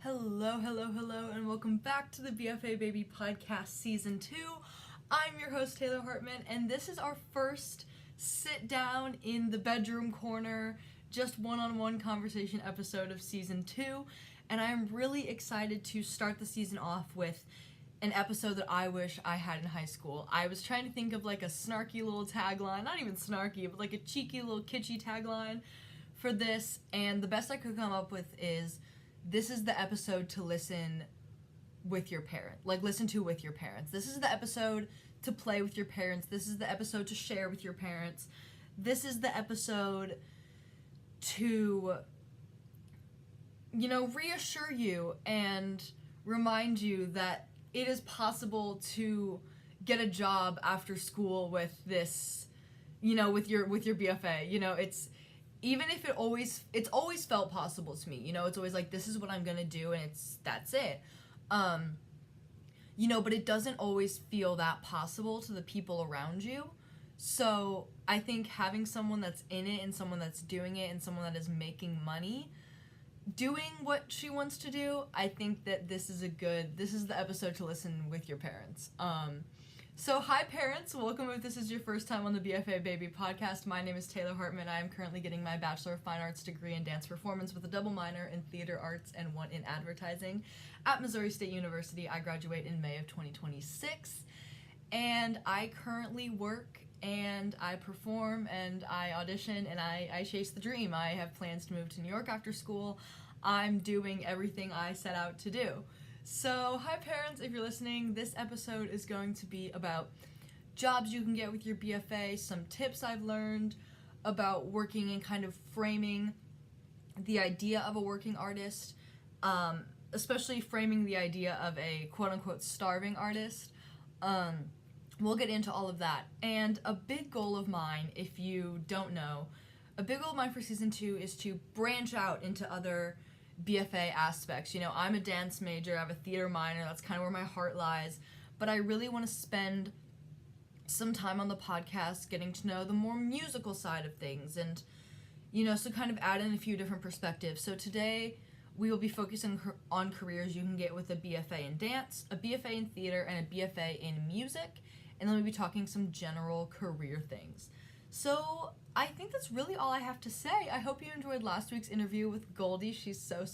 Hello, hello, hello, and welcome back to the BFA Baby Podcast Season 2. I'm your host, Taylor Hartman, and this is our first sit down in the bedroom corner, just one-on-one conversation episode of Season 2, and I'm really excited to start the season off with an episode that I wish I had in high school. I was trying to think of like a snarky little tagline, not even snarky, but like a cheeky little kitschy tagline for this, and the best I could come up with is, this is the episode to listen with your parent. Like, listen to with your parents. This is the episode to play with your parents. This is the episode to share with your parents. This is the episode to, reassure you and remind you that it is possible to get a job after school with this, with your BFA. It's, even if it's always felt possible to me, it's always like, this is what I'm gonna do, and that's it. But it doesn't always feel that possible to the people around you. So I think having someone that's in it and someone that's doing it and someone that is making money doing what she wants to do, I think that this is the episode to listen with your parents. So hi parents, welcome if this is your first time on the BFA Baby podcast. My name is Taylor Hartman. I am currently getting my Bachelor of Fine Arts degree in dance performance with a double minor in theater arts and one in advertising at Missouri State University. I graduate in May of 2026, and I currently work and I perform and I audition and I chase the dream. I have plans to move to New York after school. I'm doing everything I set out to do. So, hi parents, if you're listening, this episode is going to be about jobs you can get with your BFA, some tips I've learned about working and kind of framing the idea of a working artist, especially framing the idea of a quote-unquote starving artist. We'll get into all of that. And a big goal of mine, if you don't know, a big goal of mine for season 2 is to branch out into other BFA aspects. I'm a dance major, I have a theater minor, that's kind of where my heart lies, but I really want to spend some time on the podcast getting to know the more musical side of things and, so kind of add in a few different perspectives. So today we will be focusing on careers you can get with a BFA in dance, a BFA in theater, and a BFA in music, and then we'll be talking some general career things. So I think that's really all I have to say. I hope you enjoyed last week's interview with Goldie. She's so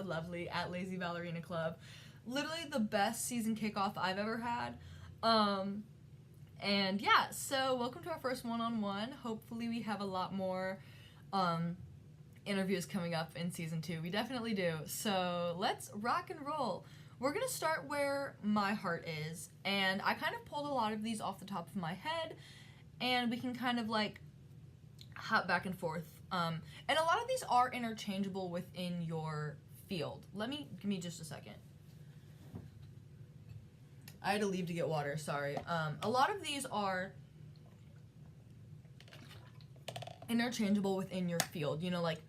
lovely at Lazy Ballerina Club. Literally the best season kickoff I've ever had. And yeah, so welcome to our first one-on-one. Hopefully we have a lot more interviews coming up in season 2. We definitely do. So let's rock and roll. We're going to start where my heart is. And I kind of pulled a lot of these off the top of my head. And we can kind of like hop back and forth. And a lot of these are interchangeable within your field. Give me just a second. I had to leave to get water, sorry. A lot of these are interchangeable within your field. Like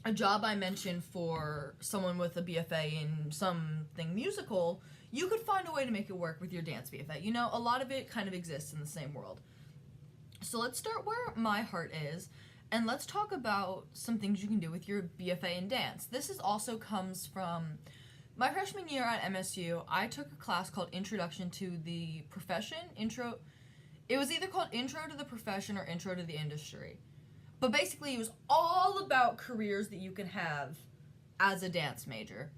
a job I mentioned for someone with a BFA in something musical, you could find a way to make it work with your dance BFA. A lot of it kind of exists in the same world. So let's start where my heart is, and let's talk about some things you can do with your BFA in dance. This also comes from my freshman year at MSU. I took a class called Introduction to the Profession. It was either called Intro to the Profession or Intro to the Industry. But basically, it was all about careers that you can have as a dance major.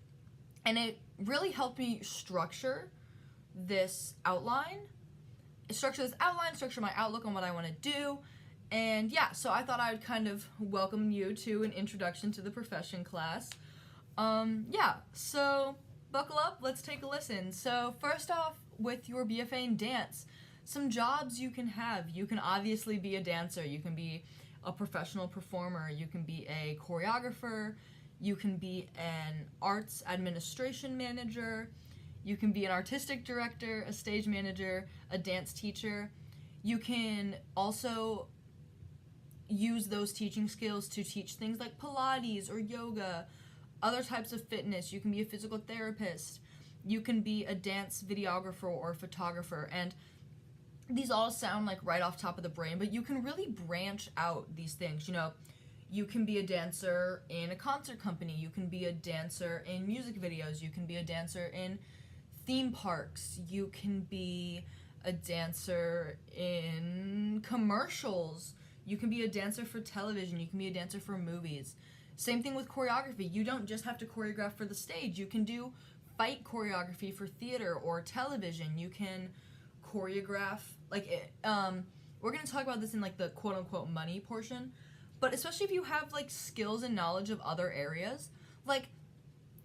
And it really helped me structure this outline. Structure my outlook on what I want to do, and yeah, so I thought I would kind of welcome you to an Introduction to the Profession class. So buckle up, let's take a listen. So first off, with your BFA in dance, some jobs you can have. You can obviously be a dancer, you can be a professional performer, you can be a choreographer, you can be an arts administration manager, you can be an artistic director, a stage manager, a dance teacher. You can also use those teaching skills to teach things like Pilates or yoga, other types of fitness. You can be a physical therapist. You can be a dance videographer or photographer. And these all sound like right off top of the brain, but you can really branch out these things. You can be a dancer in a concert company. You can be a dancer in music videos. You can be a dancer in theme parks. You can be a dancer in commercials. You can be a dancer for television. You can be a dancer for movies. Same thing with choreography. You don't just have to choreograph for the stage. You can do fight choreography for theater or television. You can choreograph, like, we're going to talk about this in, like, the quote-unquote money portion, but especially if you have, like, skills and knowledge of other areas. Like,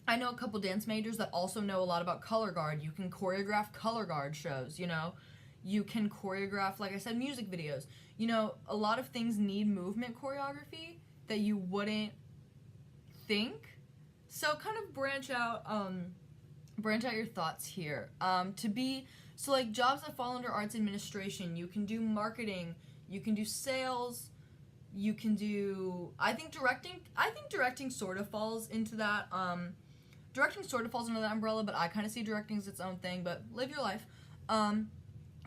I know a couple dance majors that also know a lot about color guard. You can choreograph color guard shows, you know? You can choreograph, like I said, music videos. You know, a lot of things need movement choreography that you wouldn't think. So kind of branch out your thoughts here. So like jobs that fall under arts administration, you can do marketing, you can do sales, you can do, I think directing sort of falls into that. Directing sort of falls under that umbrella, but I kind of see directing as its own thing, but live your life.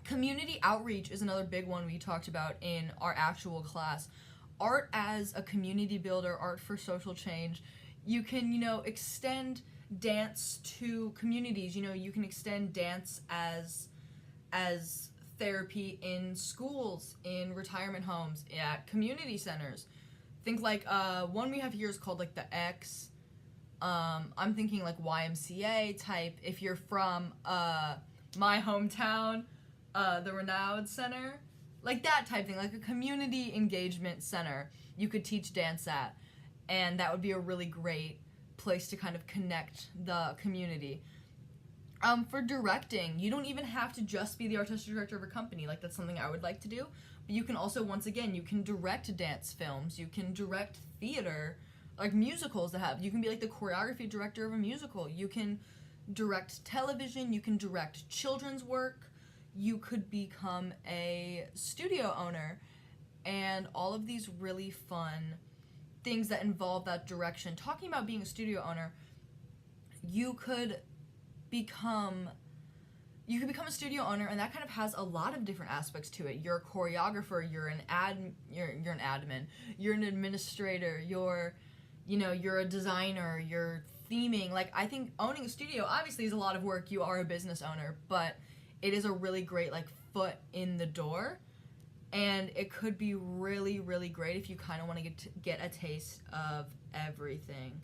Community outreach is another big one we talked about in our actual class. Art as a community builder, art for social change. You can, you know, extend dance to communities. You know, you can extend dance as therapy in schools, in retirement homes, at community centers. Think like one we have here is called like the X. I'm thinking like YMCA type. If you're from my hometown, the Renaud Center, like that type thing, like a community engagement center you could teach dance at, and that would be a really great place to kind of connect the community. For directing, you don't even have to just be the artistic director of a company. Like, that's something I would like to do, but you can also, once again, you can direct dance films, you can direct theater, like musicals you can be like the choreography director of a musical, you can direct television, you can direct children's work, you could become a studio owner, and all of these really fun things that involve that direction. Talking about being a studio owner, you could become a studio owner, and that kind of has a lot of different aspects to it. You're a choreographer, you're an admin, you're an administrator, you're a designer, you're theming. Like, I think owning a studio obviously is a lot of work. You are a business owner, but it is a really great, like, foot in the door, and it could be really, really great if you kind of want to get a taste of everything.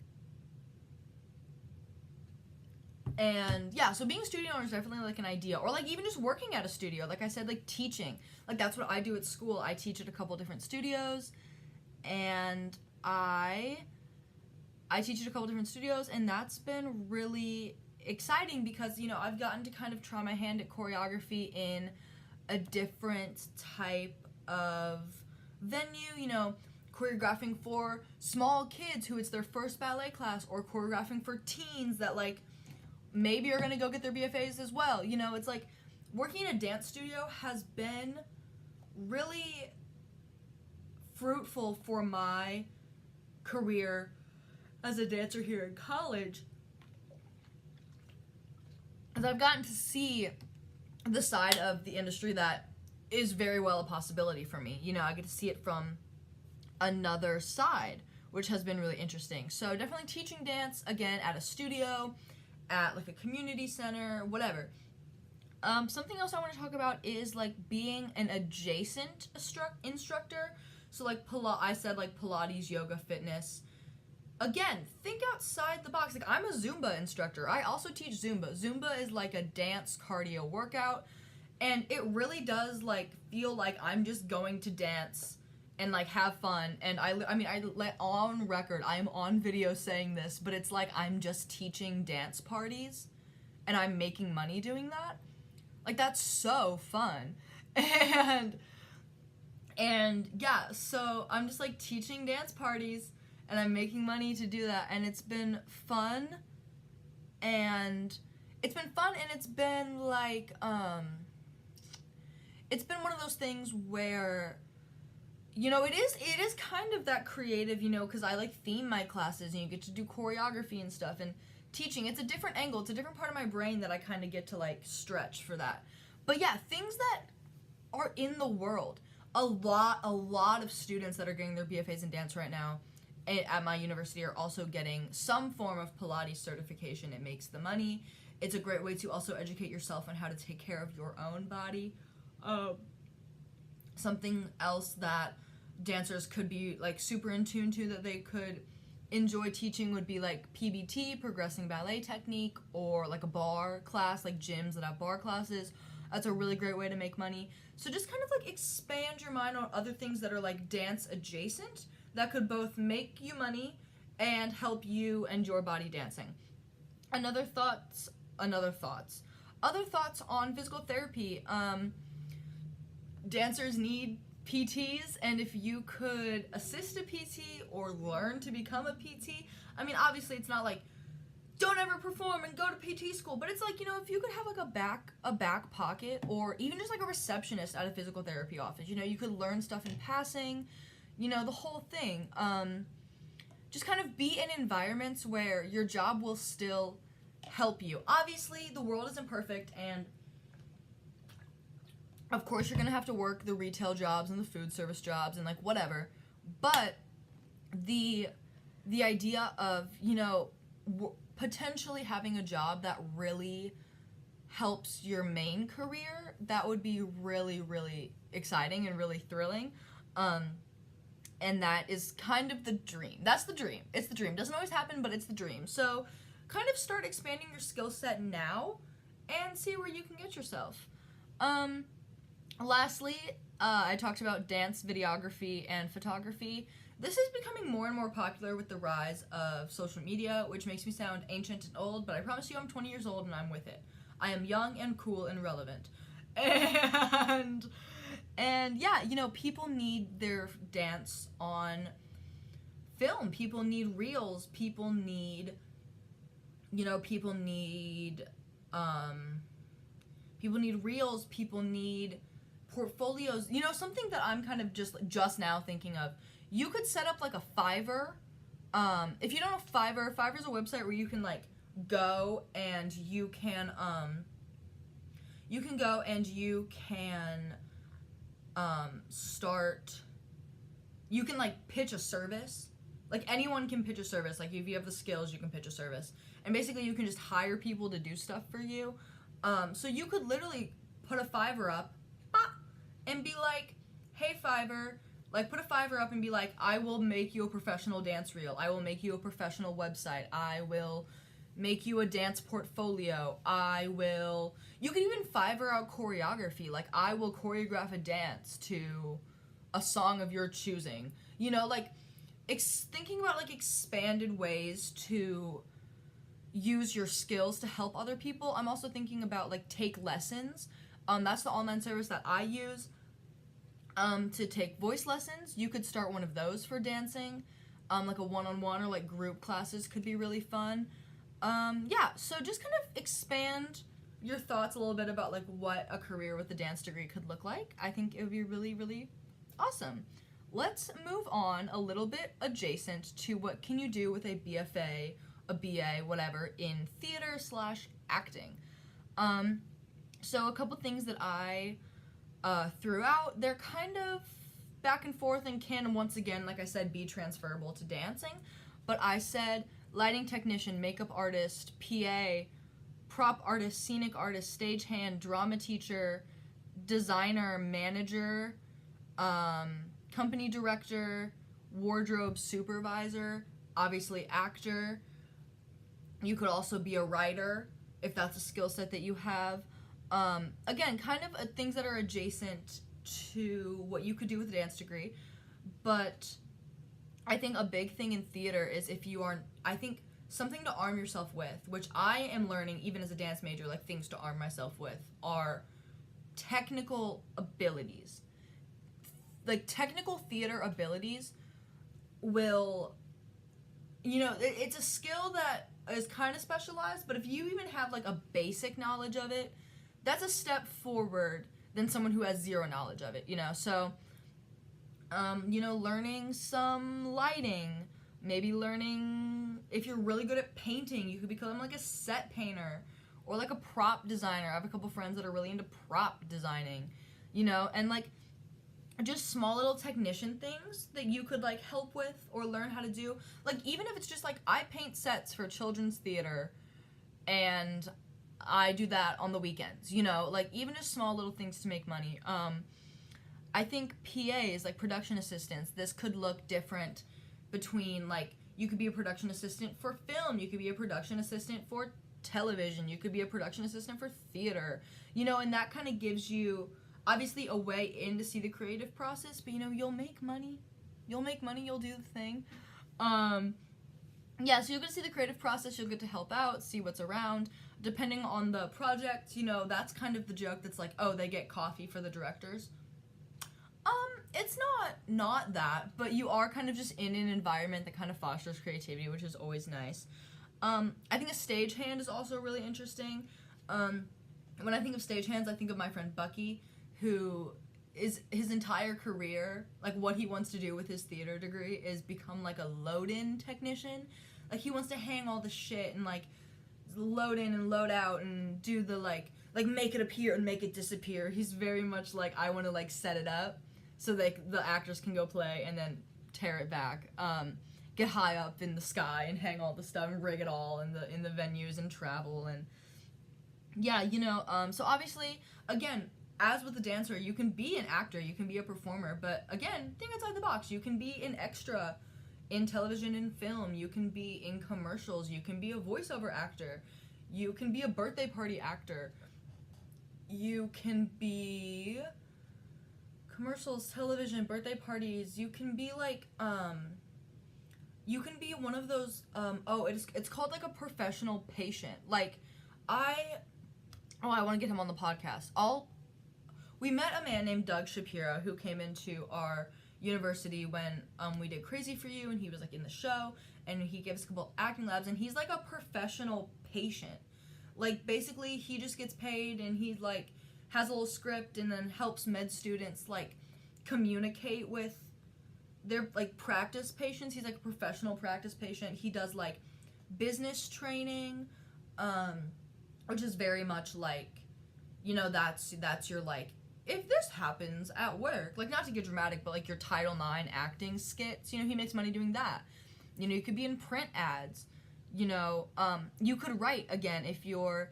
And yeah, so being a studio owner is definitely like an idea, or like even just working at a studio. Like I said, like teaching, like that's what I do at school. I teach at a couple different studios, and I teach at a couple different studios, and that's been really exciting because, you know, I've gotten to kind of try my hand at choreography in a different type of venue, you know, choreographing for small kids who it's their first ballet class, or choreographing for teens that like maybe are gonna go get their BFAs as well. You know, it's like working in a dance studio has been really fruitful for my career as a dancer here in college, as I've gotten to see the side of the industry that is very well a possibility for me. You know, I get to see it from another side, which has been really interesting. So definitely teaching dance, again, at a studio, at like a community center, whatever. Something else I want to talk about is like being an adjacent instructor. So like I said like Pilates, yoga, fitness. Again, think outside the box. Like, I'm a Zumba instructor. I also teach Zumba. Zumba is like a dance cardio workout, and it really does like feel like I'm just going to dance and like have fun. And I let on record, I am on video saying this, but it's like I'm just teaching dance parties and I'm making money doing that. Like, that's so fun. And yeah, so I'm just like teaching dance parties and I'm making money to do that, and it's been fun, and it's been like, it's been one of those things where, you know, it is kind of that creative, you know, because I like theme my classes, and you get to do choreography and stuff, and teaching, it's a different angle, it's a different part of my brain that I kind of get to like stretch for that. But yeah, things that are in the world. a lot of students that are getting their BFAs in dance right now at my university are also getting some form of Pilates certification. It makes the money. It's a great way to also educate yourself on how to take care of your own body. Something else that dancers could be like super in tune to that they could enjoy teaching would be like PBT, progressing ballet technique, or like a bar class, like gyms that have bar classes. That's a really great way to make money. So just kind of like expand your mind on other things that are like dance adjacent that could both make you money and help you and your body dancing. Other thoughts on physical therapy. Dancers need PTs, and if you could assist a PT or learn to become a PT, I mean, obviously it's not like don't ever perform and go to PT school, but it's like, you know, if you could have like a back pocket, or even just like a receptionist at a physical therapy office, you know, you could learn stuff in passing, you know, the whole thing. Just kind of be in environments where your job will still help you. Obviously, the world isn't perfect, and of course you're gonna have to work the retail jobs and the food service jobs and like whatever, but the idea of, you know, potentially having a job that really helps your main career, that would be really, really exciting and really thrilling. And that is kind of the dream. That's the dream. It's the dream. Doesn't always happen, but it's the dream. So kind of start expanding your skill set now and see where you can get yourself. Lastly, I talked about dance videography and photography. This is becoming more and more popular with the rise of social media, which makes me sound ancient and old, but I promise you I'm 20 years old and I'm with it. I am young and cool and relevant. And yeah, you know, people need their dance on film. People need reels. People need, you know, people need reels. People need portfolios. You know, something that I'm kind of just now thinking of. You could set up like a Fiverr. If you don't know Fiverr, Fiverr's a website where you can like go and you can you can like pitch a service. Like anyone can pitch a service. Like if you have the skills, you can pitch a service. And basically you can just hire people to do stuff for you. So you could literally put a Fiverr up and be like, hey Fiverr, like put a Fiverr up and be like, I will make you a professional dance reel. I will make you a professional website. I will make you a dance portfolio. You can even Fiverr out choreography. Like I will choreograph a dance to a song of your choosing. You know, like thinking about like expanded ways to use your skills to help other people. I'm also thinking about like Take Lessons. That's the online service that I use to take voice lessons. You could start one of those for dancing. Like a one-on-one or like group classes could be really fun. Yeah, so just kind of expand your thoughts a little bit about like what a career with a dance degree could look like. I think it would be really, really awesome. Let's move on a little bit adjacent to what can you do with a BFA, a BA, whatever, in theater/acting. So a couple things that I threw out, they're kind of back and forth and can, once again, like I said, be transferable to dancing. But I said lighting technician, makeup artist, PA, prop artist, scenic artist, stagehand, drama teacher, designer, manager, company director, wardrobe supervisor, obviously actor. You could also be a writer if that's a skill set that you have. Again, kind of things that are adjacent to what you could do with a dance degree. But I think a big thing in theater is I think something to arm yourself with, which I am learning even as a dance major, like things to arm myself with, are technical abilities. Like technical theater abilities will, you know, it's a skill that is kind of specialized, but if you even have like a basic knowledge of it, that's a step forward than someone who has zero knowledge of it, you know? So, you know, learning some lighting, maybe learning, if you're really good at painting, you could become like a set painter or like a prop designer. I have a couple friends that are really into prop designing, you know, and like just small little technician things that you could like help with or learn how to do. Like even if it's just like I paint sets for children's theater and I do that on the weekends, you know, like even just small little things to make money. I think PAs, like production assistants, this could look different between like you could be a production assistant for film, you could be a production assistant for television, you could be a production assistant for theater, you know, and that kind of gives you obviously a way in to see the creative process, but you know, you'll make money, you'll do the thing. Yeah, so you'll get to see the creative process, you'll get to help out, see what's around. Depending on the project, you know, that's kind of the joke that's like, oh, they get coffee for the directors. It's not that, but you are kind of just in an environment that kind of fosters creativity, which is always nice. I think a stagehand is also really interesting. When I think of stagehands, I think of my friend Bucky, who is his entire career, like what he wants to do with his theater degree is become like a load-in technician. Like he wants to hang all the shit and like load in and load out and do the like make it appear and make it disappear. He's very much like, I want to like set it up so the actors can go play and then tear it back. Get high up in the sky and hang all the stuff and rig it all in the venues and travel and yeah, you know, so obviously again, as with the dancer, you can be an actor, you can be a performer, but again, think outside the box. You can be an extra in television and film, you can be in commercials, you can be a voiceover actor, you can be a birthday party actor, you can be commercials, television, birthday parties, you can be like, you can be one of those, it's called like a professional patient. Like, I want to get him on the podcast. We met a man named Doug Shapiro who came into our university when we did Crazy For You, and he was like in the show, and he gave us a couple acting labs, and he's like a professional patient. Like basically he just gets paid and he like has a little script and then helps med students like communicate with their like practice patients. He's like a professional practice patient. He does like business training, which is very much like, you know, that's your like, if this happens at work, like not to get dramatic, but like your Title IX acting skits, you know, he makes money doing that. You know, you could be in print ads, you know, you could write, again, if you're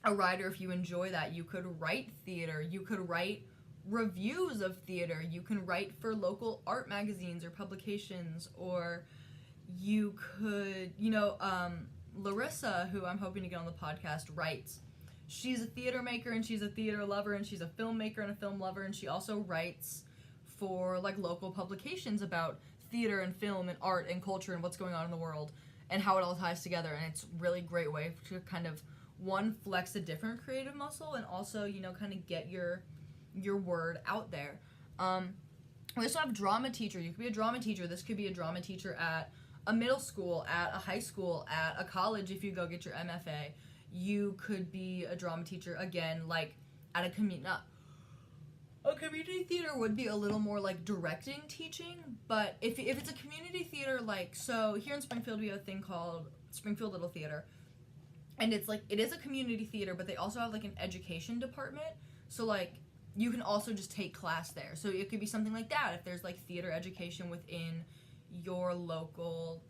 a writer, if you enjoy that, you could write theater, you could write reviews of theater, you can write for local art magazines or publications, or you could, you know, Larissa, who I'm hoping to get on the podcast, writes. She's a theater maker and she's a theater lover and she's a filmmaker and a film lover, and she also writes for like local publications about theater and film and art and culture and what's going on in the world and how it all ties together. And it's a really great way to kind of, one, flex a different creative muscle, and also, you know, kind of get your word out there. We also have drama teacher. You could be a drama teacher. This could be a drama teacher at a middle school, at a high school, at a college if you go get your MFA. You could be a drama teacher, again, like at a community theater would be a little more like directing, teaching, but if it's a community theater, like, so here in Springfield we have a thing called Springfield Little Theater, and it's like, it is a community theater, but they also have like an education department, so like you can also just take class there. So it could be something like that. If there's like theater education within your local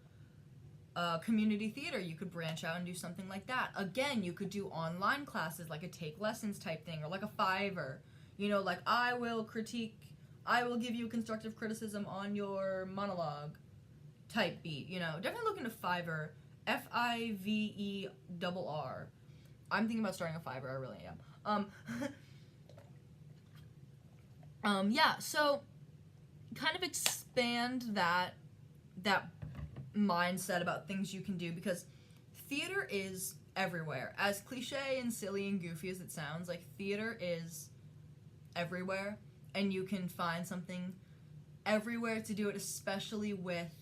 community theater, you could branch out and do something like that. Again, you could do online classes, like a take lessons type thing, or like a Fiverr, you know, like I will give you constructive criticism on your monologue type beat, you know. Definitely look into Fiverr, Fiverr. I'm thinking about starting a Fiverr, I really am. Yeah, so kind of expand that mindset about things you can do, because theater is everywhere. As cliche and silly and goofy as it sounds, like theater is everywhere, and you can find something everywhere to do it, especially with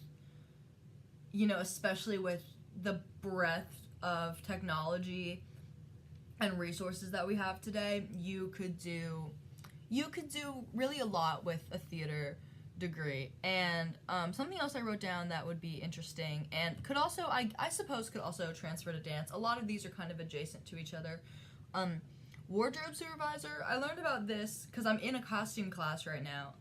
the breadth of technology and resources that we have today. You could do really a lot with a theater degree. And something else I wrote down that would be interesting and could also, I suppose, could also transfer to dance. A lot of these are kind of adjacent to each other. Wardrobe supervisor, I learned about this because I'm in a costume class right now.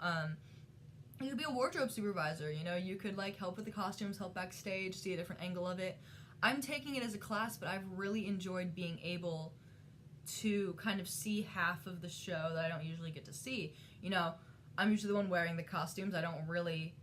You could be a wardrobe supervisor, you know, you could like help with the costumes, help backstage, see a different angle of it. I'm taking it as a class, but I've really enjoyed being able to kind of see half of the show that I don't usually get to see. You know, I'm usually the one wearing the costumes. I don't really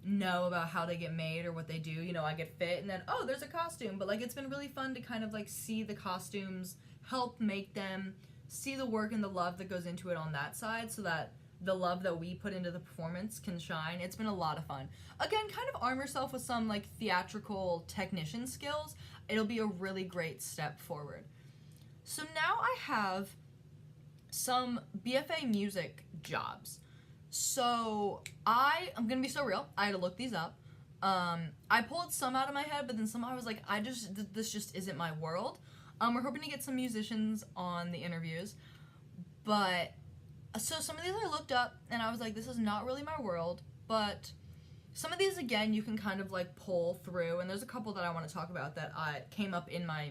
know about how they get made or what they do. You know, I get fit and then, oh, there's a costume. But like, it's been really fun to kind of like see the costumes, help make them, see the work and the love that goes into it on that side, so that the love that we put into the performance can shine. It's been a lot of fun. Again, kind of arm yourself with some like theatrical technician skills. It'll be a really great step forward. So now I have some BFA music jobs. So I'm gonna be so real, I had to look these up. I pulled some out of my head, but then some I was like, this just isn't my world. We're hoping to get some musicians on the interviews, but so some of these I looked up and I was like, this is not really my world, but some of these, again, you can kind of like pull through, and there's a couple that I want to talk about that came up in my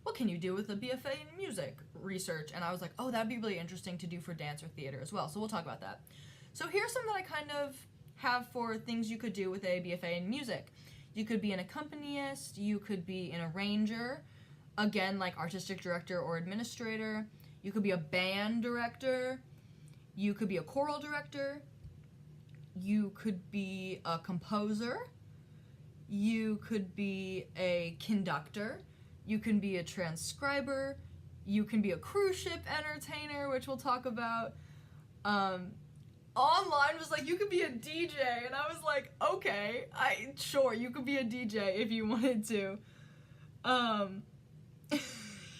what can you do with a BFA in music research, and I was like, oh, that'd be really interesting to do for dance or theater as well, so we'll talk about that. So here's some that I kind of have for things you could do with a BFA in music. You could be an accompanist, you could be an arranger, again, like artistic director or administrator. You could be a band director, you could be a choral director, you could be a composer, you could be a conductor, you can be a transcriber, you can be a cruise ship entertainer, which we'll talk about. Online was like, you could be a DJ, and I was like, okay, sure, you could be a DJ if you wanted to.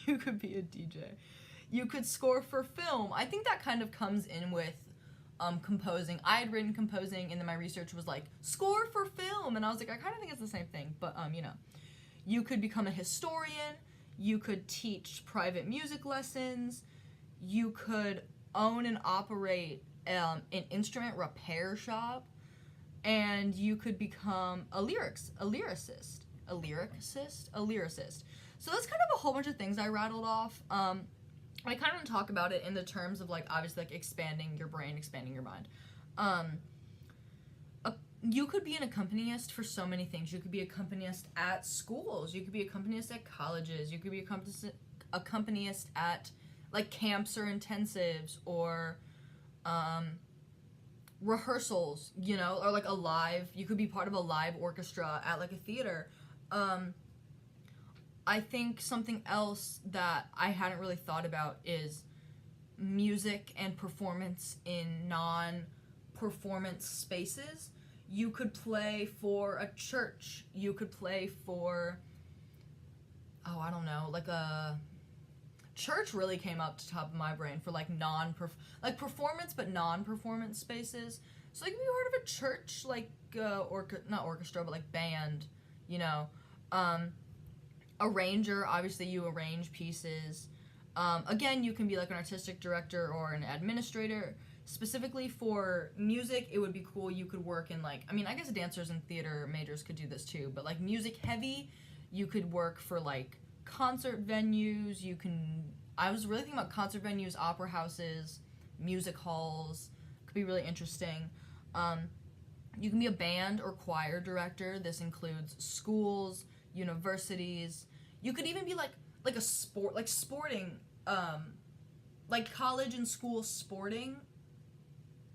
You could be a DJ. You could score for film. I think that kind of comes in with composing. I had written composing, and then my research was like, score for film, and I was like, I kind of think it's the same thing, but you know. You could become a historian, you could teach private music lessons, you could own and operate an instrument repair shop, and you could become a lyricist. So that's kind of a whole bunch of things I rattled off. I kind of talk about it in the terms of like, obviously, like expanding your brain, expanding your mind. You could be an accompanist for so many things. You could be an accompanist at schools. You could be an accompanist at colleges. You could be an accompanist at like camps or intensives or rehearsals, you know, or like you could be part of a live orchestra at like a theater. I think something else that I hadn't really thought about is music and performance in non-performance spaces. You could play for a church. You could play for, I don't know, like a church really came up to top of my brain for like performance but non-performance spaces. So you could be part of a church, like not orchestra, but like band, you know. Arranger, obviously you arrange pieces. Again, you can be like an artistic director or an administrator. Specifically for music, it would be cool. You could work in like, I mean, I guess dancers and theater majors could do this too, but like music heavy, you could work for like concert venues. I was really thinking about concert venues, opera houses, music halls. Could be really interesting. You can be a band or choir director. This includes schools, universities. You could even be like a sport, like sporting, like college and school sporting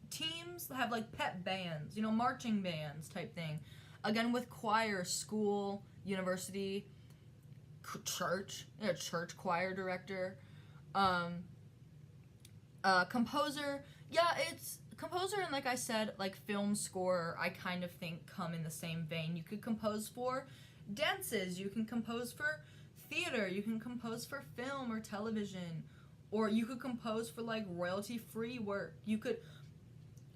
teams have like pep bands, you know, marching bands type thing. Again, with choir, school, university, church, you know, church choir director, composer. Yeah, it's composer, and like I said, like film score, I kind of think come in the same vein. You could compose for dances, you can compose for theater, you can compose for film or television, or you could compose for like royalty-free work. You could,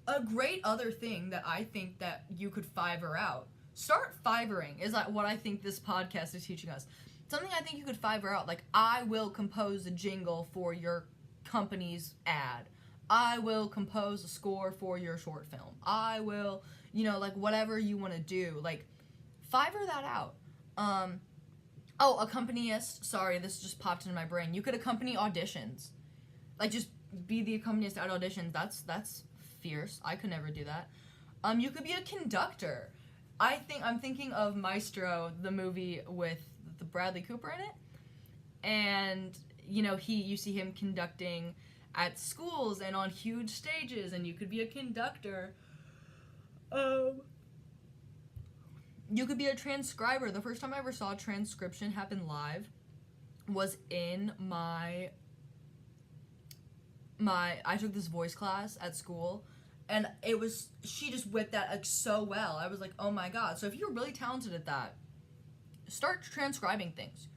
a great other thing that I think that you could Fiverr out. Start Fivering is like what I think this podcast is teaching us. Something I think you could Fiverr out, like I will compose a jingle for your company's ad. I will compose a score for your short film. I will, you know, like whatever you want to do, like Fiverr that out. Oh, accompanist. Sorry, this just popped into my brain. You could accompany auditions. Like, just be the accompanist at auditions. That's fierce. I could never do that. You could be a conductor. I'm thinking of Maestro, the movie with the Bradley Cooper in it. And, you know, you see him conducting at schools and on huge stages, and you could be a conductor. You could be a transcriber. The first time I ever saw transcription happen live was in I took this voice class at school, and she just whipped that like so well. I was like, oh my god. So if you're really talented at that, start transcribing things.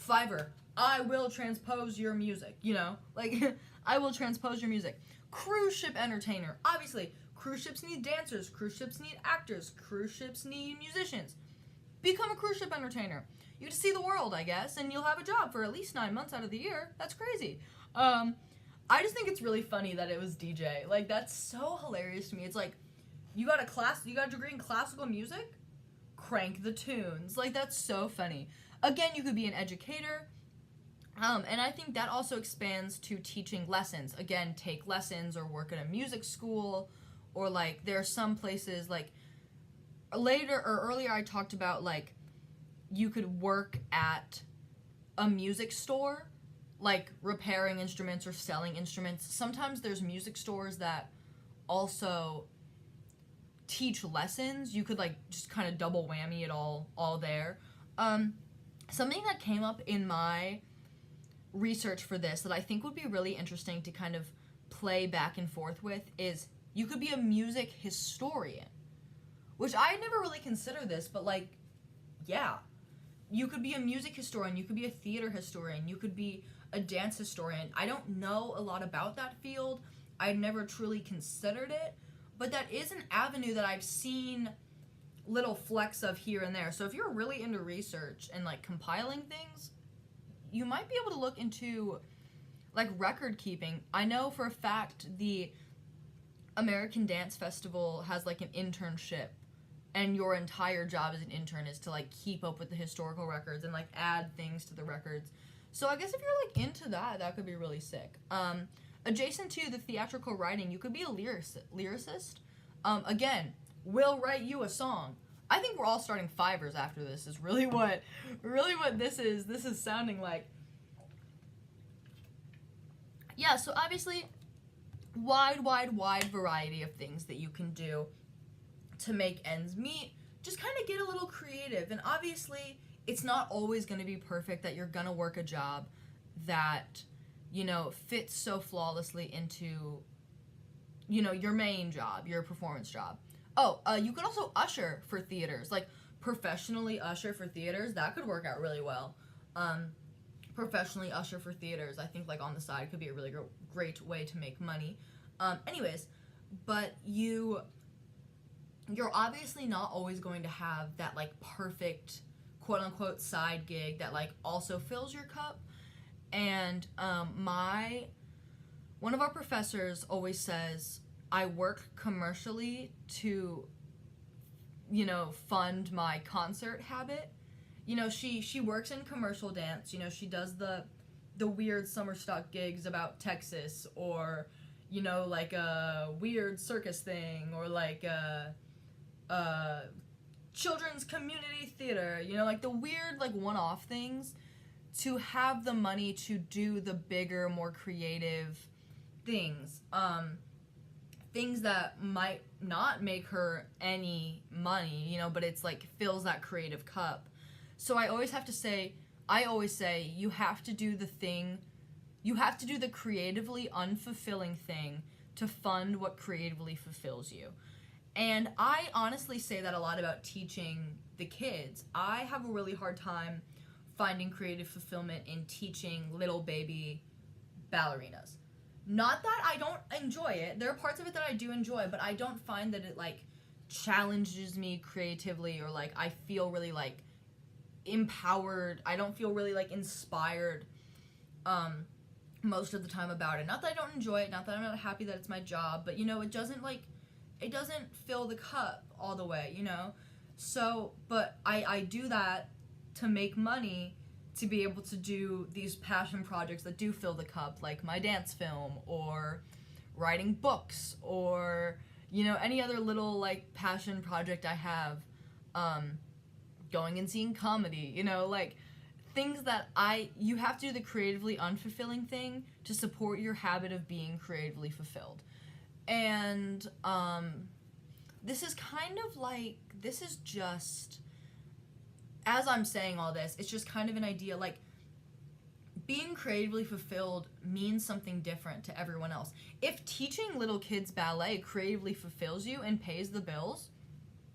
Fiverr, I will transpose your music, you know? Like, I will transpose your music. Cruise ship entertainer. Obviously, cruise ships need dancers, cruise ships need actors, cruise ships need musicians. Become a cruise ship entertainer. You get to see the world, I guess, and you'll have a job for at least 9 months out of the year. That's crazy. I just think it's really funny that it was DJ. Like, that's so hilarious to me. It's like, you got a degree in classical music? Crank the tunes. Like, that's so funny. Again, you could be an educator. And I think that also expands to teaching lessons. Again, take lessons or work at a music school, or like there are some places like earlier I talked about like you could work at a music store, like repairing instruments or selling instruments. Sometimes there's music stores that also teach lessons. You could like just kind of double whammy it all there. Something that came up in my research for this that I think would be really interesting to kind of play back and forth with is you could be a music historian, which I never really considered this, but like, yeah, you could be a music historian, you could be a theater historian, you could be a dance historian. I don't know a lot about that field. I've never truly considered it, but that is an avenue that I've seen little flecks of here and there. So if you're really into research and like compiling things, you might be able to look into like record keeping. I know for a fact the American Dance Festival has like an internship, and your entire job as an intern is to like keep up with the historical records and like add things to the records. So I guess if you're like into that, that could be really sick. Adjacent to the theatrical writing, you could be a lyricist. Again, we'll write you a song. I think we're all starting Fivers after this is really what this is sounding like. Yeah, so obviously wide variety of things that you can do to make ends meet. Just kind of get a little creative, and obviously it's not always going to be perfect that you're going to work a job that, you know, fits so flawlessly into, you know, your main job, your performance job. You could also usher for theaters, like professionally usher for theaters. That could work out really well. Professionally usher for theaters, I think like on the side could be a really great way to make money. Anyways, but you're obviously not always going to have that like perfect quote unquote side gig that like also fills your cup. And one of our professors always says, I work commercially to, you know, fund my concert habit. You know, she works in commercial dance. You know, she does the weird summer stock gigs about Texas, or, you know, like a weird circus thing, or like a children's community theater. You know, like the weird like one-off things, to have the money to do the bigger, more creative things. Things that might not make her any money, you know, but it's like fills that creative cup. So I always say, you have to do the creatively unfulfilling thing to fund what creatively fulfills you. And I honestly say that a lot about teaching the kids. I have a really hard time finding creative fulfillment in teaching little baby ballerinas. Not that I don't enjoy it. There are parts of it that I do enjoy, but I don't find that it like challenges me creatively, or like I feel really like empowered. I don't feel really like inspired most of the time about it. Not that I don't enjoy it, not that I'm not happy that it's my job, but you know, it doesn't fill the cup all the way, you know? So, but I do that to make money, to be able to do these passion projects that do fill the cup, like my dance film, or writing books, or, you know, any other little, like, passion project I have, going and seeing comedy, you know, like, things that you have to do the creatively unfulfilling thing to support your habit of being creatively fulfilled. And, this is kind of like, this is just, as I'm saying all this, it's just kind of an idea, like, being creatively fulfilled means something different to everyone else. If teaching little kids ballet creatively fulfills you and pays the bills,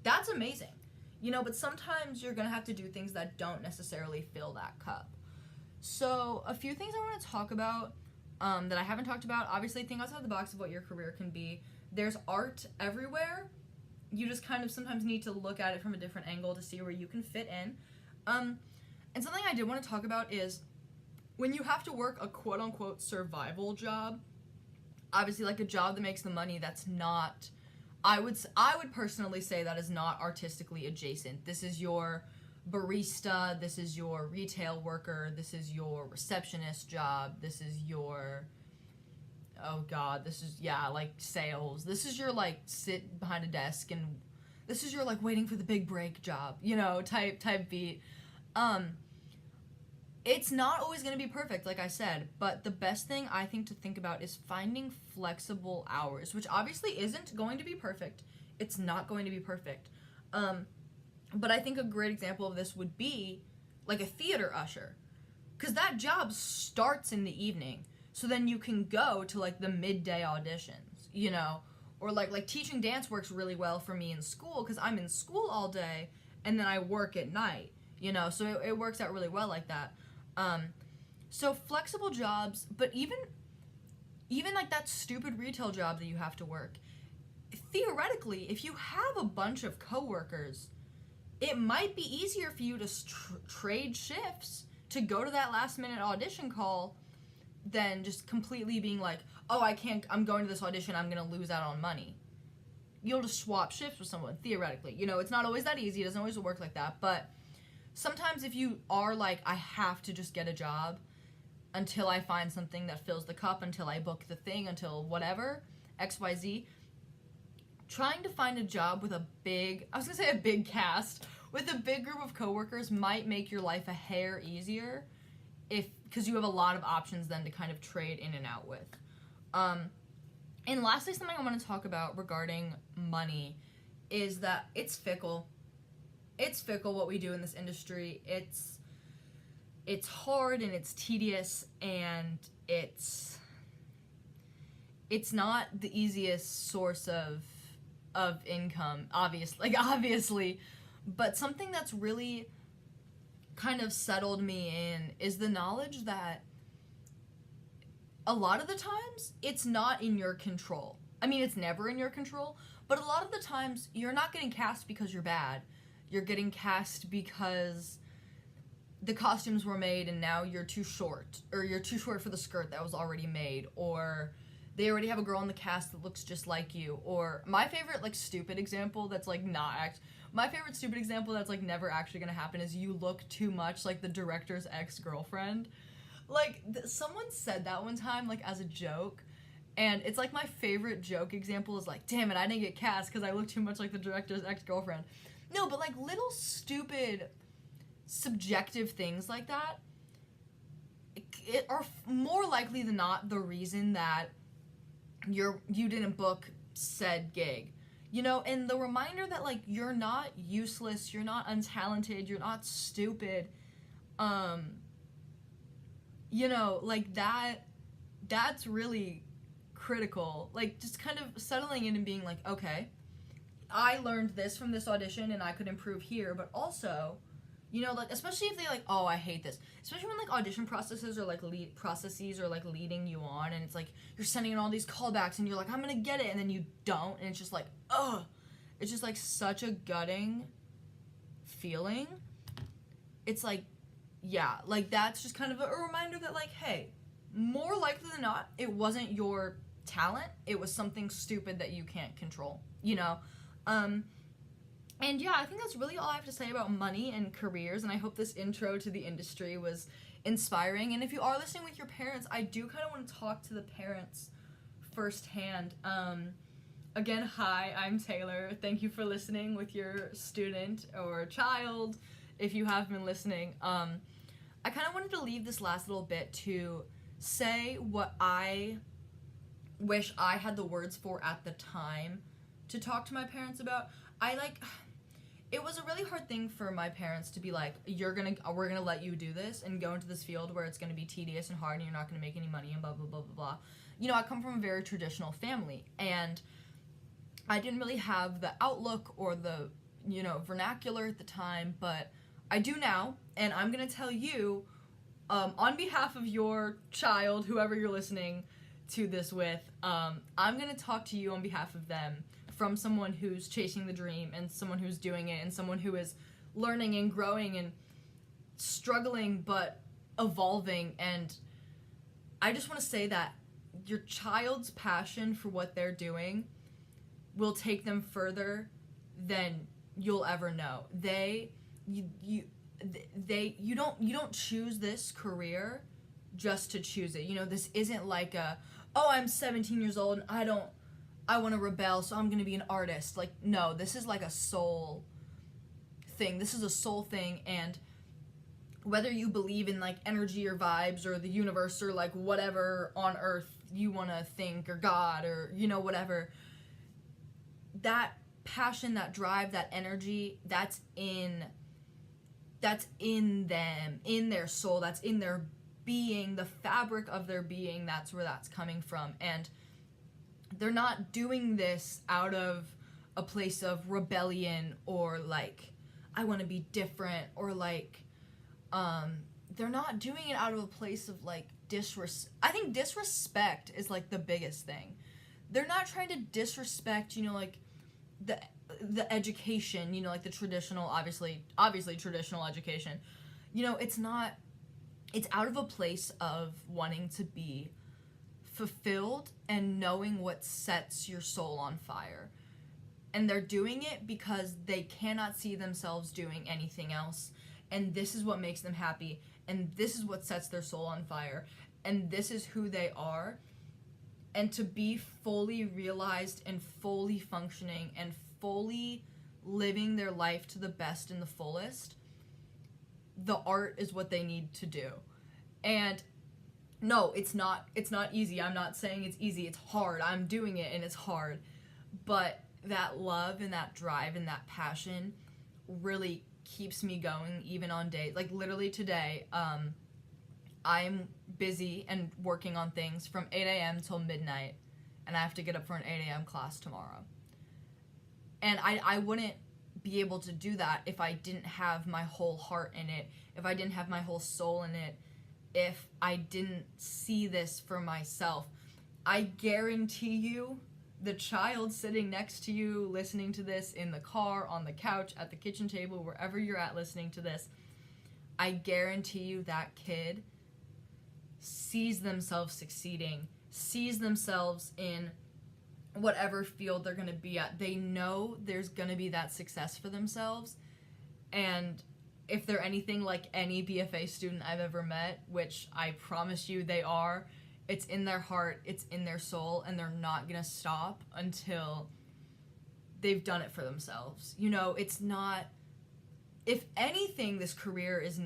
that's amazing. You know, but sometimes you're going to have to do things that don't necessarily fill that cup. So, a few things I want to talk about that I haven't talked about. Obviously, think outside the box of what your career can be. There's art everywhere. You just kind of sometimes need to look at it from a different angle to see where you can fit in. And something I did want to talk about is when you have to work a quote-unquote survival job, obviously like a job that makes the money that's not, I would personally say that is not artistically adjacent. This is your barista, this is your retail worker, this is your receptionist job, this is your, oh god, this is, yeah, like sales. This is your, like, sit behind a desk and this is your, like, waiting for the big break job, you know, type beat. It's not always going to be perfect, like I said, but the best thing I think to think about is finding flexible hours, which obviously isn't going to be perfect. It's not going to be perfect. But I think a great example of this would be like a theater usher, because that job starts in the evening, so then you can go to like the midday auditions, you know, or like teaching dance works really well for me in school because I'm in school all day and then I work at night, you know, so it works out really well like that. So flexible jobs, but even like that stupid retail job that you have to work, theoretically, if you have a bunch of coworkers, it might be easier for you to trade shifts to go to that last minute audition call than just completely being like, oh, I'm going to this audition, I'm going to lose out on money. You'll just swap shifts with someone, theoretically. You know, it's not always that easy, it doesn't always work like that, but sometimes if you are like, I have to just get a job until I find something that fills the cup, until I book the thing, until whatever, XYZ, trying to find a job with a big cast, with a big group of coworkers might make your life a hair easier because you have a lot of options then to kind of trade in and out with. And lastly, something I want to talk about regarding money is that it's fickle. It's fickle what we do in this industry. It's hard and it's tedious and it's not the easiest source of income, obviously, but something that's really kind of settled me in is the knowledge that a lot of the times it's not in your control. I mean, it's never in your control, but a lot of the times you're not getting cast because you're bad. You're getting cast because the costumes were made and now you're too short, or you're too short for the skirt that was already made, or they already have a girl in the cast that looks just like you, or my favorite, like, stupid example that's, like, never actually gonna happen is you look too much like the director's ex-girlfriend. Like, someone said that one time, like, as a joke, and it's, like, my favorite joke example is, like, damn it, I didn't get cast because I look too much like the director's ex-girlfriend. No, but, like, little stupid subjective things like that are more likely than not the reason that you didn't book said gig. You know, and the reminder that, like, you're not useless, you're not untalented, you're not stupid, you know, like, that's really critical. Like, just kind of settling in and being like, okay, I learned this from this audition and I could improve here, but also, you know, like, especially if they, like, oh, I hate this. Especially when, like, audition processes are, like, leading you on, and it's, like, you're sending in all these callbacks, and you're like, I'm gonna get it, and then you don't, and it's just, like, ugh. It's just, like, such a gutting feeling. It's, like, yeah, like, that's just kind of a reminder that, like, hey, more likely than not, it wasn't your talent, it was something stupid that you can't control, you know? And yeah, I think that's really all I have to say about money and careers, and I hope this intro to the industry was inspiring. And if you are listening with your parents, I do kind of want to talk to the parents firsthand. Again, hi, I'm Taylor. Thank you for listening with your student or child, if you have been listening. I kind of wanted to leave this last little bit to say what I wish I had the words for at the time to talk to my parents about. It was a really hard thing for my parents to be like, we're gonna let you do this and go into this field where it's gonna be tedious and hard and you're not gonna make any money and blah blah blah blah blah. You know, I come from a very traditional family, and I didn't really have the outlook or the, you know, vernacular at the time, but I do now, and I'm gonna tell you, on behalf of your child, whoever you're listening to this with, I'm gonna talk to you on behalf of them, from someone who's chasing the dream and someone who's doing it and someone who is learning and growing and struggling but evolving. And I just want to say that your child's passion for what they're doing will take them further than you'll ever know. You don't choose this career just to choose it. You know, this isn't like I'm 17 years old and I want to rebel, so I'm going to be an artist. Like, no, this is like a soul thing. This is a soul thing, and whether you believe in, like, energy or vibes or the universe or, like, whatever on earth you want to think, or God, or, you know, whatever, that passion, that drive, that energy, that's in them, in their soul, that's in their being, the fabric of their being. That's where that's coming from. And they're not doing this out of a place of rebellion or, like, I want to be different, or, like, they're not doing it out of a place of, like, I think disrespect is, like, the biggest thing. They're not trying to disrespect, you know, like, the education, you know, like the traditional, obviously traditional education. You know, it's out of a place of wanting to be fulfilled and knowing what sets your soul on fire. And they're doing it because they cannot see themselves doing anything else. And this is what makes them happy. And this is what sets their soul on fire. And this is who they are. And to be fully realized and fully functioning and fully living their life to the best and the fullest, the art is what they need to do. And no, it's not easy. I'm not saying it's easy. It's hard. I'm doing it and it's hard. But that love and that drive and that passion really keeps me going, even on days like literally today. I'm busy and working on things from 8 a.m. till midnight, and I have to get up for an 8 a.m. class tomorrow. And I wouldn't be able to do that if I didn't have my whole heart in it, if I didn't have my whole soul in it, if I didn't see this for myself. I guarantee you, the child sitting next to you, listening to this in the car, on the couch, at the kitchen table, wherever you're at listening to this, I guarantee you that kid sees themselves succeeding, sees themselves in whatever field they're going to be at. They know there's going to be that success for themselves. And if they're anything like any BFA student I've ever met, which I promise you they are, it's in their heart, it's in their soul, and they're not going to stop until they've done it for themselves. You know, it's not, if anything, this career is,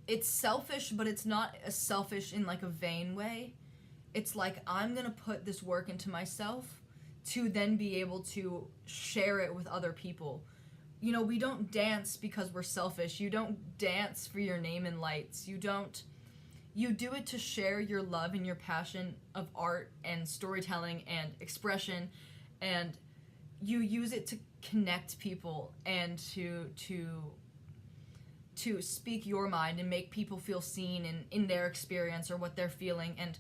it's selfish, but it's not a selfish in like a vain way. It's like, I'm going to put this work into myself to then be able to share it with other people. You know, we don't dance because we're selfish. You don't dance for your name in lights. You do it to share your love and your passion of art and storytelling and expression, and you use it to connect people and to speak your mind and make people feel seen in their experience or what they're feeling. And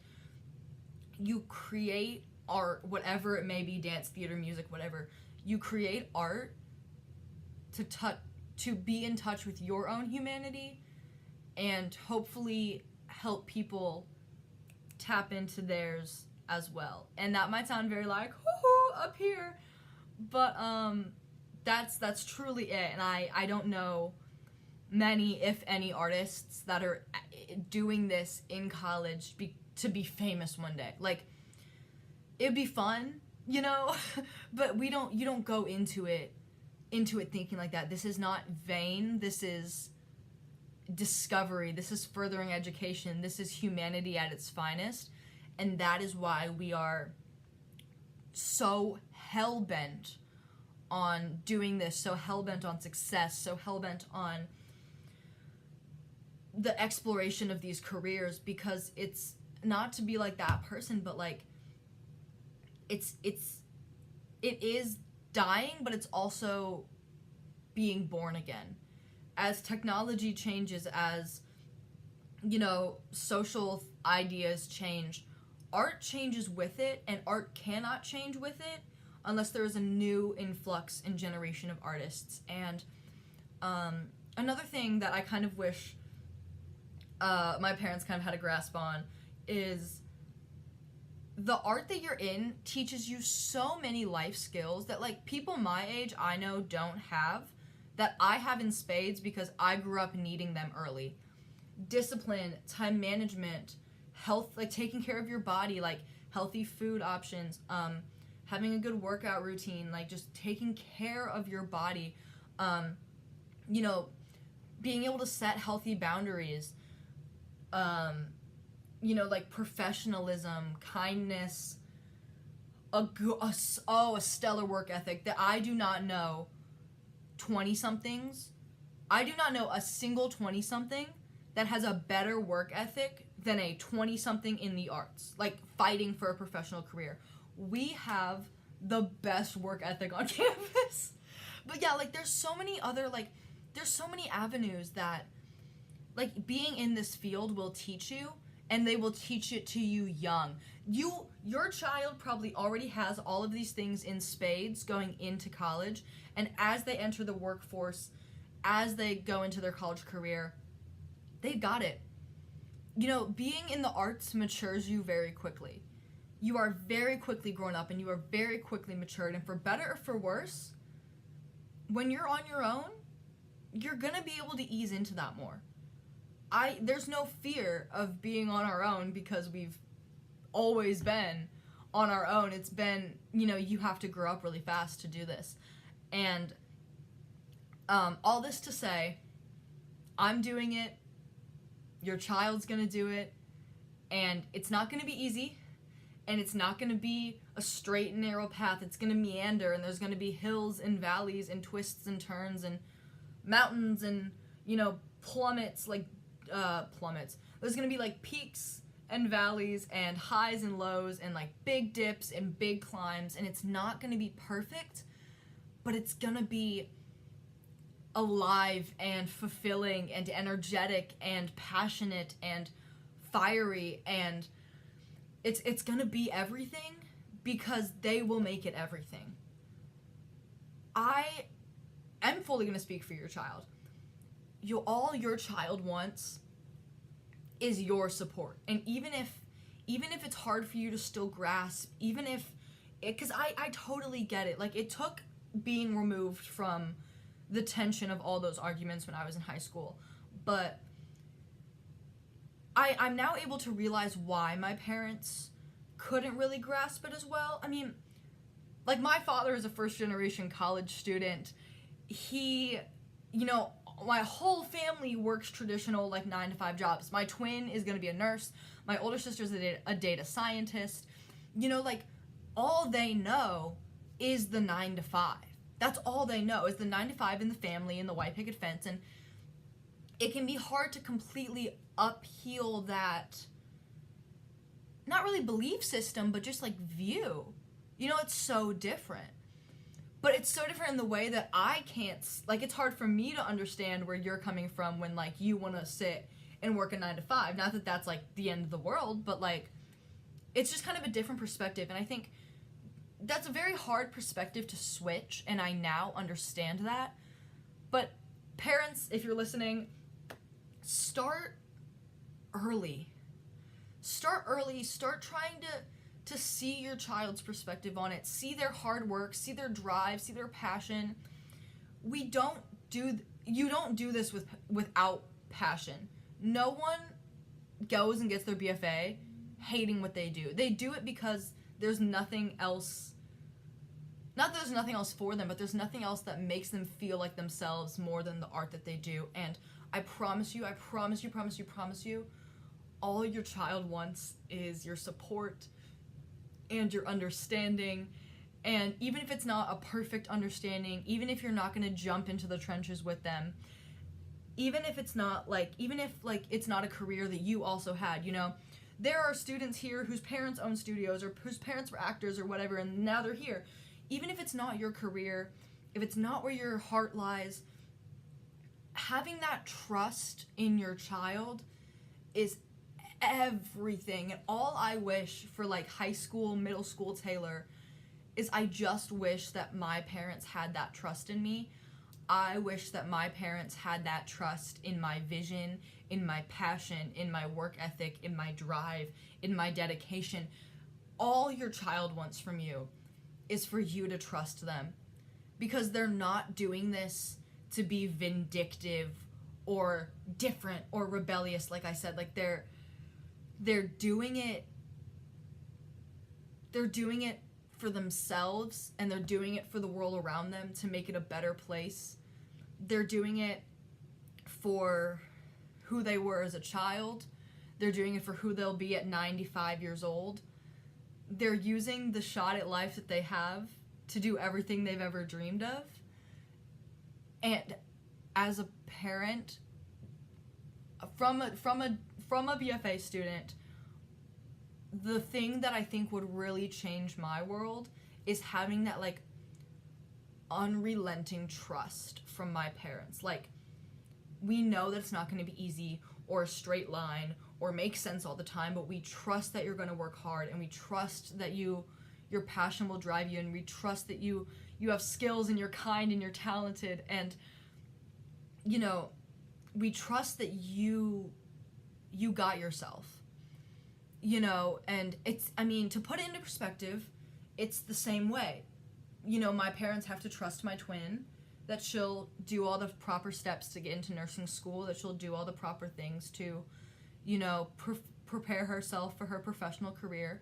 you create art, whatever it may be, dance, theater, music, whatever. You create art to be in touch with your own humanity and hopefully help people tap into theirs as well. And that might sound very like, hoo-hoo, up here. But that's truly it. And I don't know many, if any, artists that are doing this in college to be famous one day. Like, it'd be fun, you know, but you don't go into it thinking like that. This is not vain. This is discovery. This is furthering education. This is humanity at its finest. And that is why we are so hell-bent on doing this, so hell-bent on success, so hell-bent on the exploration of these careers, because it's not to be like that person, but like it is dying, but it's also being born again. As technology changes, as, you know, social ideas change, art changes with it, and art cannot change with it unless there is a new influx and generation of artists. And another thing that I kind of wish my parents kind of had a grasp on is the art that you're in teaches you so many life skills that, like, people my age I know don't have, that I have in spades because I grew up needing them early. Discipline, time management, health, like taking care of your body, like healthy food options, having a good workout routine, like just taking care of your body, you know, being able to set healthy boundaries, you know, like professionalism, kindness, a stellar work ethic that I do not know 20-somethings. I do not know a single 20-something that has a better work ethic than a 20-something in the arts, like fighting for a professional career. We have the best work ethic on campus. But yeah, like there's so many avenues that, like, being in this field will teach you, and they will teach it to you young. Your child probably already has all of these things in spades going into college, and as they enter the workforce, as they go into their college career, they've got it. You know, being in the arts matures you very quickly. You are very quickly grown up, and you are very quickly matured, and for better or for worse, when you're on your own, you're gonna be able to ease into that more. There's no fear of being on our own because we've always been on our own. It's been, you know, you have to grow up really fast to do this. And all this to say, I'm doing it, your child's gonna do it, and it's not gonna be easy, and it's not gonna be a straight and narrow path. It's gonna meander, and there's gonna be hills and valleys and twists and turns and mountains and, you know, plummets. There's gonna be like peaks and valleys and highs and lows and like big dips and big climbs, and it's not gonna be perfect, but it's gonna be alive and fulfilling and energetic and passionate and fiery, and it's gonna be everything because they will make it everything. I am fully gonna speak for your child. All your child wants is your support. And even if it's hard for you to still grasp, because I totally get it. Like, it took being removed from the tension of all those arguments when I was in high school. But I'm now able to realize why my parents couldn't really grasp it as well. I mean, like, my father is a first-generation college student. He, you know, my whole family works traditional, like, 9-to-5 jobs. My twin is going to be a nurse. My older sister's a data scientist. You know, like, all they know is the 9-to-5. That's all they know is the 9-to-5 in the family and the white picket fence. And it can be hard to completely upheal that, not really belief system, but just, like, view. You know, it's so different. But it's so different in the way that I can't, like, it's hard for me to understand where you're coming from when, like, you want to sit and work a 9-to-5. Not that that's, like, the end of the world, but, like, it's just kind of a different perspective. And I think that's a very hard perspective to switch, and I now understand that. But parents, if you're listening, start early. Start early. Start trying to to see your child's perspective on it, see their hard work, see their drive, see their passion. You don't do this without passion. No one goes and gets their BFA hating what they do. They do it because there's nothing else. Not that there's nothing else for them, but there's nothing else that makes them feel like themselves more than the art that they do. And I promise you, all your child wants is your support and your understanding. And even if it's not a perfect understanding, even if you're not going to jump into the trenches with them, even if it's not it's not a career that you also had, there are students here whose parents own studios or whose parents were actors or whatever, and now they're here. Even if it's not your career, if it's not where your heart lies, having that trust in your child is everything. And all I wish for high school, middle school Taylor is I just wish that my parents had that trust in me. I wish that my parents had that trust in my vision, in my passion, in my work ethic, in my drive, in my dedication. All your child wants from you is for you to trust them, because they're not doing this to be vindictive or different or rebellious. Like I said, they're doing it for themselves, and they're doing it for the world around them to make it a better place. They're doing it for who they were as a child. They're doing it for who they'll be at 95 years old. They're using the shot at life that they have to do everything they've ever dreamed of. And as a parent, from a BFA student, the thing that I think would really change my world is having that unrelenting trust from my parents. We know that it's not going to be easy or a straight line or make sense all the time, but we trust that you're going to work hard, and we trust that your passion will drive you, and we trust that you have skills, and you're kind, and you're talented, and we trust that you got yourself, and to put it into perspective, it's the same way. My parents have to trust my twin that she'll do all the proper steps to get into nursing school, that she'll do all the proper things to, prepare herself for her professional career.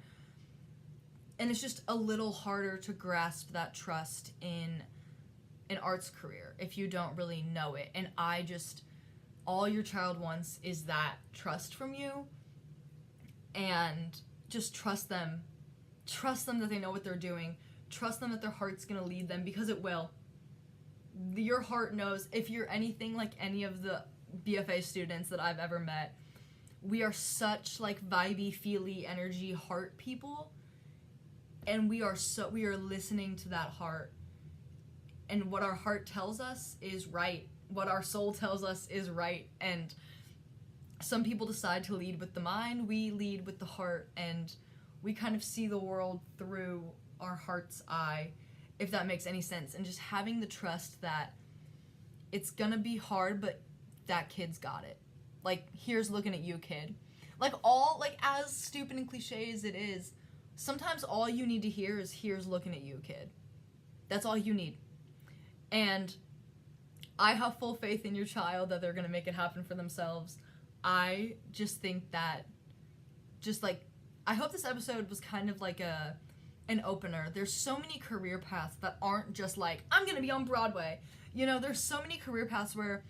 And it's just a little harder to grasp that trust in an arts career if you don't really know it. And all your child wants is that trust from you, and just trust them. Trust them that they know what they're doing. Trust them that their heart's gonna lead them, because it will. Your heart knows. If you're anything like any of the BFA students that I've ever met, we are such vibey, feely, energy, heart people, and we are listening to that heart, and what our heart tells us is right. What our soul tells us is right. And some people decide to lead with the mind. We lead with the heart, and we kind of see the world through our heart's eye, if that makes any sense. And just having the trust that it's gonna be hard, but that kid's got it. Here's looking at you, kid. As stupid and cliche as it is, sometimes all you need to hear is, here's looking at you, kid. That's all you need. And I have full faith in your child that they're gonna make it happen for themselves. I just think that, I hope this episode was kind of an opener. There's so many career paths that aren't just I'm gonna be on Broadway. There's so many career paths where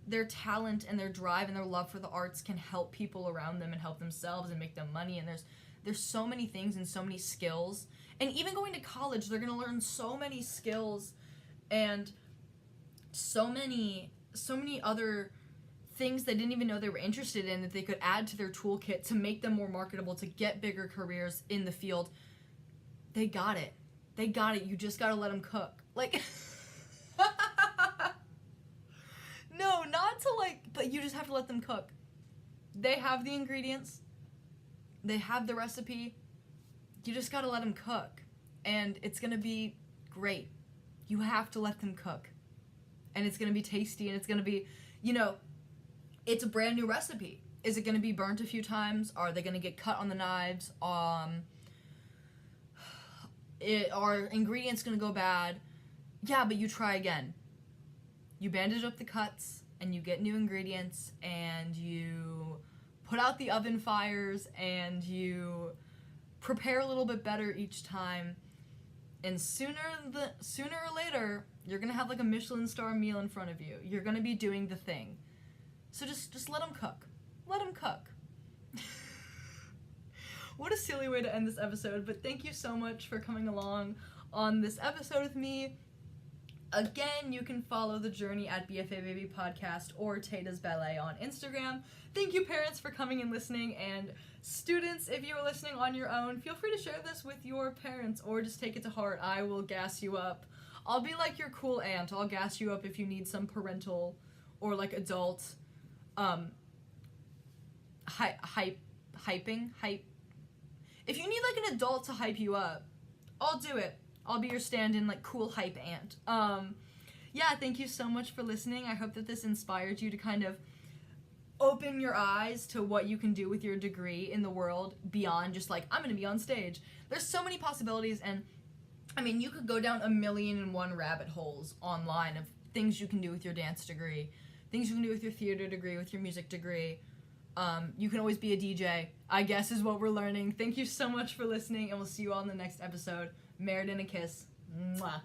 their talent and their drive and their love for the arts can help people around them and help themselves and make them money. And there's so many things and so many skills. And even going to college, they're gonna learn so many skills and so many other things they didn't even know they were interested in that they could add to their toolkit to make them more marketable, to get bigger careers in the field. They got it. You just gotta let them cook. No, not to but you just have to let them cook. They have the ingredients. They have the recipe. You just gotta let them cook. And it's gonna be great. You have to let them cook. And it's gonna be tasty, and it's gonna be, it's a brand new recipe. Is it gonna be burnt a few times? Are they gonna get cut on the knives? Are ingredients gonna go bad? Yeah, but you try again. You bandage up the cuts, and you get new ingredients, and you put out the oven fires, and you prepare a little bit better each time. And sooner or later, you're gonna have like a Michelin star meal in front of you. You're gonna be doing the thing. So just let them cook. Let them cook. What a silly way to end this episode, but thank you so much for coming along on this episode with me. Again, you can follow the journey at BFA Baby Podcast or Tata's Ballet on Instagram. Thank you, parents, for coming and listening, and students, if you are listening on your own, feel free to share this with your parents or just take it to heart. I will gas you up. I'll be like your cool aunt. I'll gas you up if you need some parental or like adult hyping. If you need like an adult to hype you up, I'll do it. I'll be your stand-in, like, cool hype aunt. Yeah, thank you so much for listening. I hope that this inspired you to kind of open your eyes to what you can do with your degree in the world beyond just, like, I'm gonna be on stage. There's so many possibilities, and, I mean, you could go down 1,000,001 rabbit holes online of things you can do with your dance degree, things you can do with your theater degree, with your music degree. You can always be a DJ, I guess, is what we're learning. Thank you so much for listening, and we'll see you all in the next episode. Married in a Kiss. Mwah.